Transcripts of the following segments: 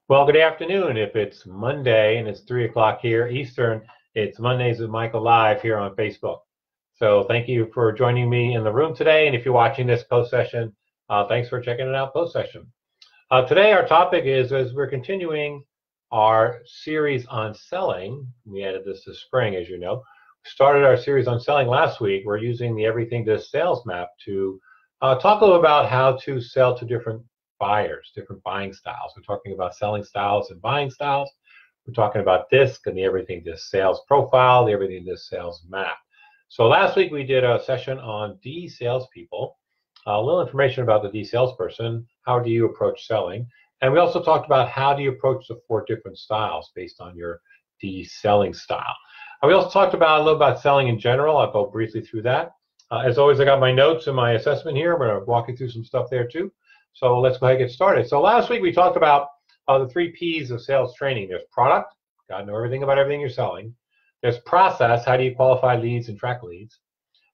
Well, good afternoon. If it's Monday and it's 3 o'clock here Eastern, it's Mondays with Michael Live here on Facebook. So thank you for joining me in the room today. And if you're watching this post session, thanks for checking it out post session. Today, our topic is, as we're continuing our series on selling, we added this spring, as you know. We started our series on selling last week. We're using the Everything DiSC sales map to talk a little about how to sell to different buyers, different buying styles. We're talking about selling styles and buying styles. We're talking about DiSC and the Everything DiSC sales profile, the Everything DiSC sales map. So last week we did a session on D salespeople, a little information about the D salesperson, how do you approach selling, and we also talked about how do you approach the 4 different styles based on your D selling style. We also talked about a little about selling in general. I'll go briefly through that. As always, I got my notes and my assessment here. I'm going to walk you through some stuff there too. So let's go ahead and get started. So last week we talked about the 3 P's of sales training. There's product, got to know everything about everything you're selling. There's process, how do you qualify leads and track leads?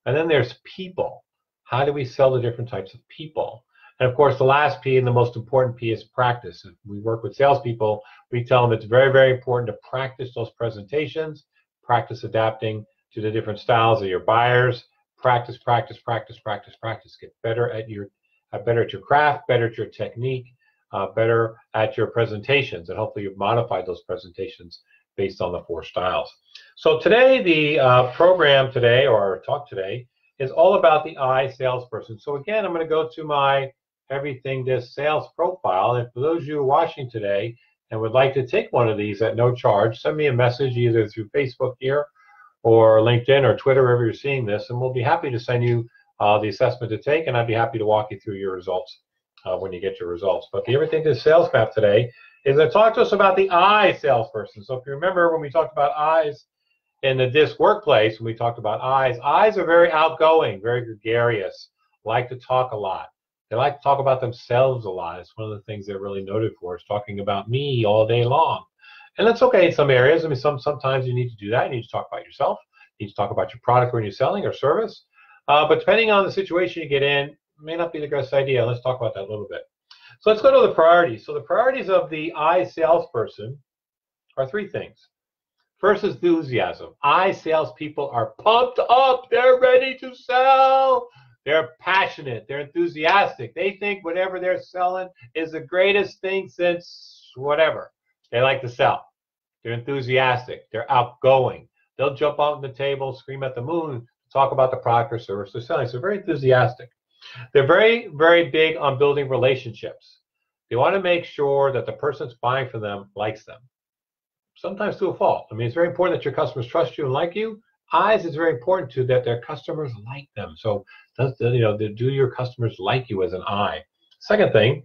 And then there's people. How do we sell to different types of people? And of course, the last P and the most important P is practice. If we work with salespeople, we tell them it's very, very important to practice those presentations, practice adapting to the different styles of your buyers, practice, practice, practice, practice, practice. Get better at your craft, better at your technique, better at your presentations, and hopefully you've modified those presentations based on the 4 styles. So today, the program today, or our talk today, is all about the I salesperson. So again, I'm going to go to my Everything DiSC sales profile, and for those of you watching today and would like to take one of these at no charge, send me a message either through Facebook here or LinkedIn or Twitter, wherever you're seeing this, and we'll be happy to send you the assessment to take, and I'd be happy to walk you through your results when you get your results. But the Everything DiSC sales map today is going to talk to us about the I salesperson. So if you remember when we talked about I's in the DiSC workplace, when we talked about I's are very outgoing, very gregarious, like to talk a lot. They like to talk about themselves a lot. It's one of the things they're really noted for, is talking about me all day long. And that's okay in some areas. I mean, sometimes you need to do that. You need to talk about yourself. You need to talk about your product when you're selling or service. But depending on the situation you get in, it may not be the best idea. Let's talk about that a little bit. So let's go to the priorities. So the priorities of the I salesperson are 3 things. First, enthusiasm. I salespeople are pumped up. They're ready to sell. They're passionate. They're enthusiastic. They think whatever they're selling is the greatest thing since whatever. They like to sell. They're enthusiastic. They're outgoing. They'll jump out on the table, scream at the moon, talk about the product or service they're selling. So very enthusiastic. They're very, very big on building relationships. They want to make sure that the person that's buying from them likes them. Sometimes to a fault. I mean, it's very important that your customers trust you and like you. I's is very important to that their customers like them. So, do your customers like you as an I? Second thing,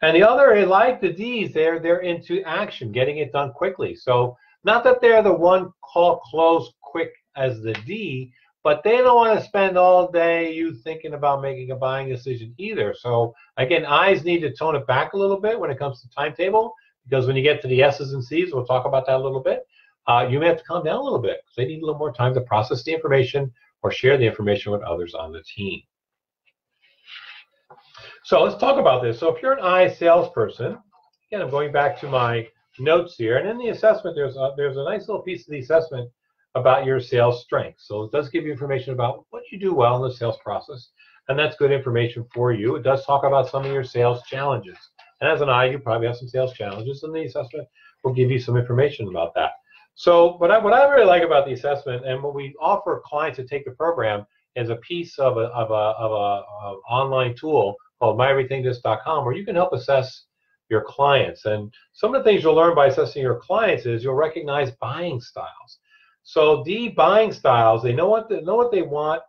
and the other, like the D's, they're into action, getting it done quickly. So, not that they're the one call close quick as the D, but they don't want to spend all day you thinking about making a buying decision either. So again, I's need to tone it back a little bit when it comes to timetable, because when you get to the S's and C's, we'll talk about that a little bit, you may have to calm down a little bit because they need a little more time to process the information or share the information with others on the team. So let's talk about this. So if you're an I salesperson, again, I'm going back to my notes here, and in the assessment, there's a nice little piece of the assessment about your sales strengths. So it does give you information about what you do well in the sales process, and that's good information for you. It does talk about some of your sales challenges. And as an I, you probably have some sales challenges, and the assessment will give you some information about that. So what I really like about the assessment, and what we offer clients to take the program, is a piece of an online tool called myeverythingdisc.com, where you can help assess your clients. And some of the things you'll learn by assessing your clients is you'll recognize buying styles. So the buying styles, they know what they want,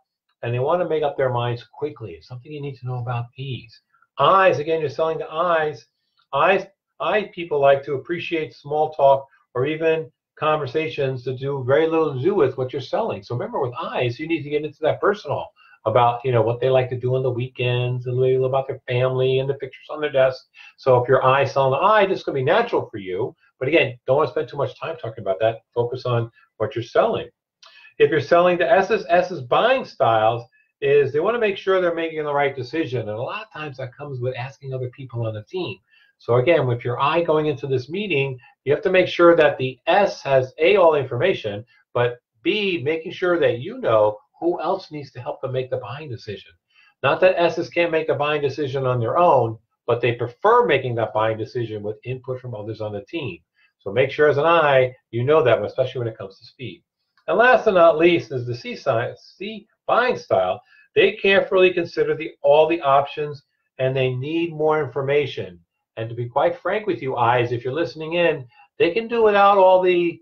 and they want to make up their minds quickly. It's something you need to know about these. I's, again, you're selling to I's. I people like to appreciate small talk or even conversations that do very little to do with what you're selling. So remember, with I's, you need to get into that personal about what they like to do on the weekends, and a little about their family and the pictures on their desk. So if your I selling to I, this is going to be natural for you. But again, don't want to spend too much time talking about that. Focus on what you're selling. If you're selling to S's buying styles is they want to make sure they're making the right decision. And a lot of times that comes with asking other people on the team. So again, with your I going into this meeting, you have to make sure that the S has A, all the information, but B, making sure that you know who else needs to help them make the buying decision. Not that S's can't make a buying decision on their own, but they prefer making that buying decision with input from others on the team. So make sure as an I, you know that, especially when it comes to speed. And last but not least is the C buying style. They carefully consider all the options, and they need more information. And to be quite frank with you, I's, if you're listening in, they can do without all the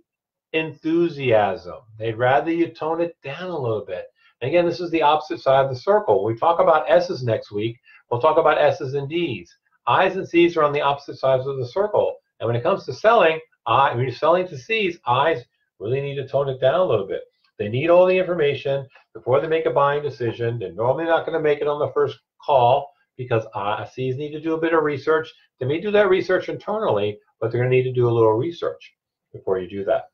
enthusiasm. They'd rather you tone it down a little bit. And again, this is the opposite side of the circle. We talk about S's next week. We'll talk about S's and D's. I's and C's are on the opposite sides of the circle. And when it comes to selling, when you're selling to C's, I's really need to tone it down a little bit. They need all the information before they make a buying decision. They're normally not going to make it on the first call because C's need to do a bit of research. They may do that research internally, but they're going to need to do a little research before you do that.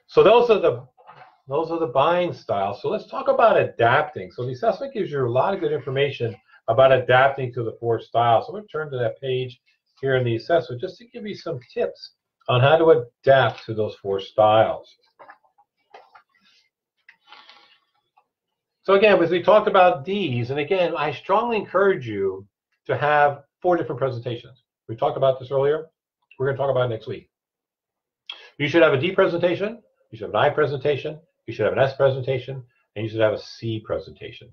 So those are the buying styles. So let's talk about adapting. So the assessment gives you a lot of good information about adapting to the 4 styles. So I'm going to turn to that page here in the assessment just to give you some tips on how to adapt to those 4 styles. So again, as we talked about D's, and again, I strongly encourage you to have 4 different presentations. We talked about this earlier. We're going to talk about it next week. You should have a D presentation, you should have an I presentation, you should have an S presentation, and you should have a C presentation.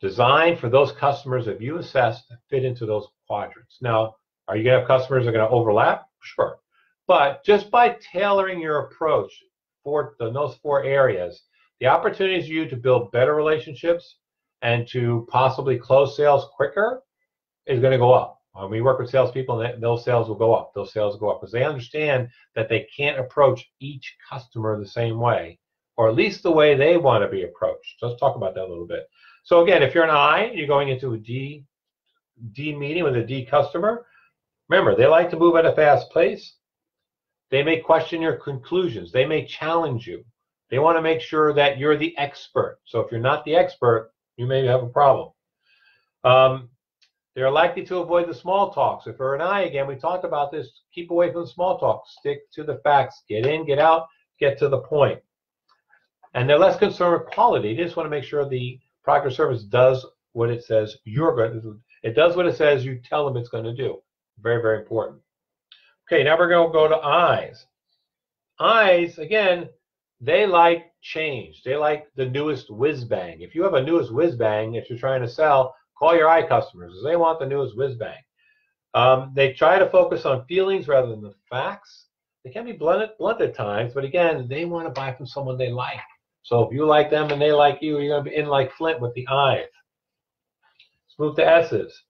Designed for those customers that you assess that fit into those quadrants. Now, are you going to have customers that are going to overlap? Sure. But just by tailoring your approach for those 4 areas, the opportunities for you to build better relationships and to possibly close sales quicker is going to go up. When we work with salespeople, those sales will go up. Those sales will go up because they understand that they can't approach each customer the same way, or at least the way they want to be approached. So let's talk about that a little bit. So again, if you're an I, you're going into a D meeting with a D customer. Remember, they like to move at a fast pace. They may question your conclusions. They may challenge you. They want to make sure that you're the expert. So if you're not the expert, you may have a problem. They're likely to avoid the small talk. So if you're an I, again, we talked about this, keep away from the small talk. Stick to the facts. Get in, get out, get to the point. And they're less concerned with quality. They just want to make sure the product or service does what it says you're going to do. It does what it says you tell them it's going to do. Very, very important. Okay, now we're going to go to I's. I's, again, they like change. They like the newest whiz bang. If you have a newest whiz bang, if you're trying to sell, call your I customers because they want the newest whiz bang. They try to focus on feelings rather than the facts. They can be blunt at times, but again, they want to buy from someone they like. So if you like them and they like you, you're going to be in like Flint with the I's. Let's move to S's.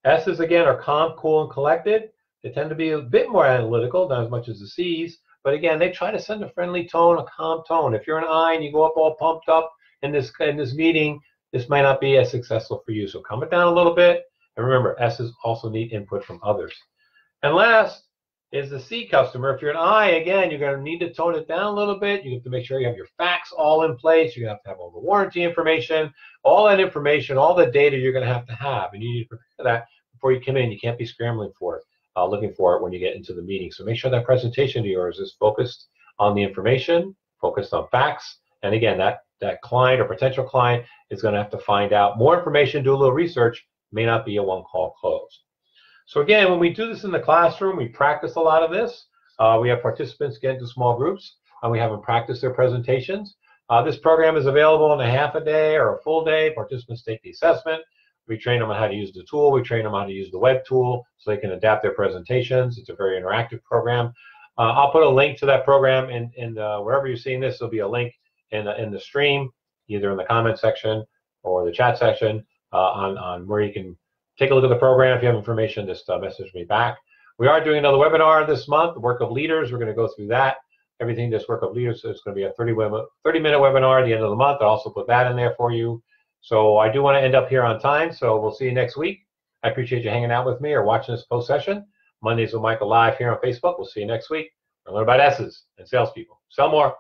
S's, again, are calm, cool, and collected. They tend to be a bit more analytical, not as much as the C's. But again, they try to send a friendly tone, a calm tone. If you're an I and you go up all pumped up in this meeting, this might not be as successful for you. So calm it down a little bit. And remember, S's also need input from others. And last is the C customer. If you're an I, again, you're going to need to tone it down a little bit. You have to make sure you have your facts all in place. You're going to have all the warranty information, all that information, all the data you're going to have. And you need to prepare that before you come in. You can't be scrambling for it. Looking for it when you get into the meeting. So make sure that presentation of yours is focused on the information, focused on facts. And again, that client or potential client is going to have to find out more information, do a little research, may not be a one-call close. So again, when we do this in the classroom, we practice a lot of this. We have participants get into small groups, and we have them practice their presentations. This program is available in a half a day or a full day. Participants take the assessment. We train them on how to use the tool. We train them on how to use the web tool so they can adapt their presentations. It's a very interactive program. I'll put a link to that program in wherever you're seeing this. There'll be a link in the stream, either in the comment section or the chat section on where you can take a look at the program. If you have information, just message me back. We are doing another webinar this month, Work of Leaders. We're going to go through that. Everything just Work of Leaders. So it's going to be a 30-minute webinar at the end of the month. I'll also put that in there for you. So I do want to end up here on time, so we'll see you next week. I appreciate you hanging out with me or watching this post-session. Mondays with Michael live here on Facebook. We'll see you next week. We'll learn about S's and salespeople. Sell more.